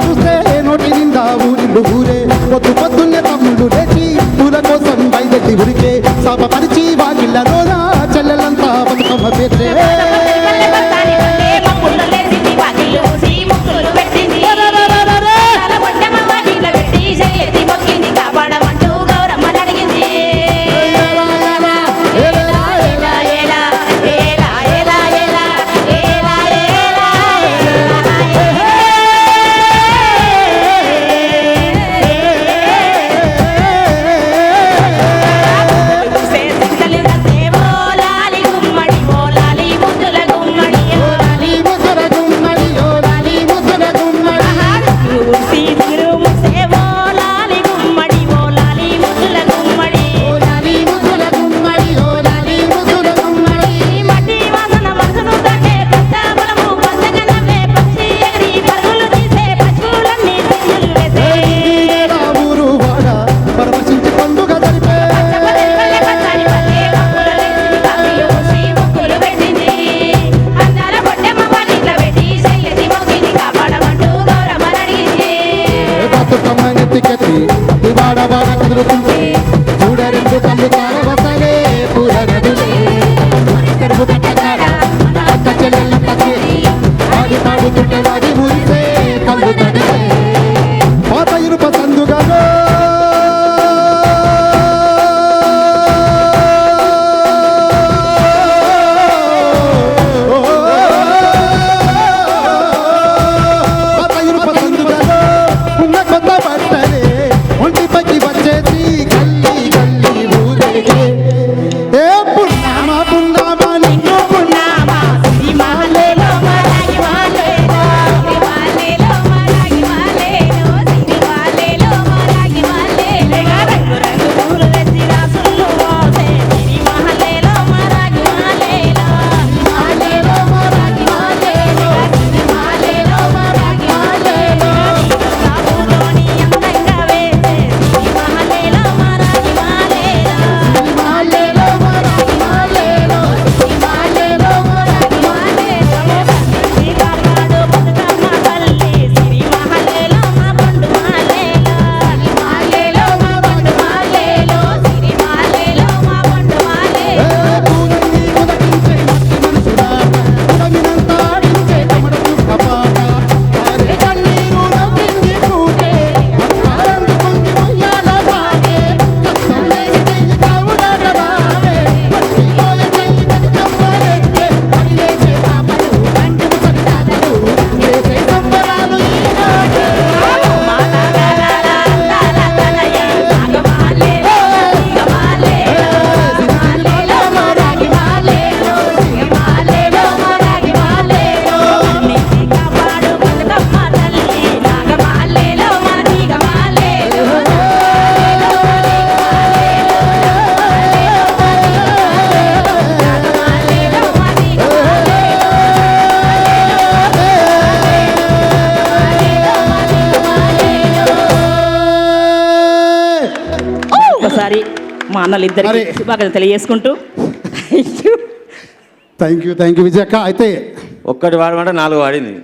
చూస్తే నోటి నిండా ఊరిళ్ళు ఊరే పొద్దున్నే తమ్ముళ్ళు లేచి పూల కోసం బయలుదేరి ఉరికే సభ పరిచి వాకిళ్ళలోనా చెల్లెలంతా బతుకమ్మ పేర్చే చూడరెందు కళ్ళు తారవసలే పూల నదులే తెరుగు కట్టగాడ అక్క చెల్లెళ్ళ పక్కే ఆడి పాడుతుంటే వాడి మురిసే కళ్ళు తడిలే పాత ఇరుప సందుగాలో పాత ఇరుప సందుగాలో ఉన్న కొత్త బట్టలే ఒంటిపైకి వచ్చేసి గల్లీ గల్లీ ఊరేగే ఏ పున్నామా పున్నామా నిన్ను పున్నామా సిరిమాలేలో మరాగి మాలేలో సిరిమాలేలో మరాగి మాలేలో సిరిమాలేలో మరాగి మాలేలో రంగు రంగు పూలు తెచ్చి రాసులు మోసే సిరిమాలేలో మరాగి మాలేలో సిరిమాలేలో మరాగి మాలేలో సిరిమాలేలో మరాగి మాలేలో సాబులోని అందంగా వేసే సిరిమాలేలో మరాగి మాలేలో సిరిమాలేలో మరాగి మాలేలో సిరిమాలేలో మరాగి మాలేలో శ్రీకార్నాడు బతుకమ్మ తల్లి సిరిమాలేలో మా పండు మాలేలో సిరిమాలేలో మా పండు మాలేలో సిరిమాలేలో మా పండు మాలేలో పూలన్నీ ఉదకించే మట్టి మనసుడా ఉదగినంత ఆడించే తమడ చుక్కపాట వారి కన్నీరు నవ్వింది పూటే అక్కారందుకుంది ఉయ్యాల బాగే కష్టంలేసి కావుడాట రావే పట్టిపోయే చెయ్యి బతుకమ్మరెక్కే పడిలేసే పాపలు కంటికి సరిదాదలు చేసే సంబరాలు ఈనాడే ఒకసారి మా అన్నలిద్దరికి శుభాకాంక్షలు తెలియజేసుకుంటూ థ్యాంక్ యూ విజయక్క అయితే ఒక్కటి వాడమంటే 4 వాడింది.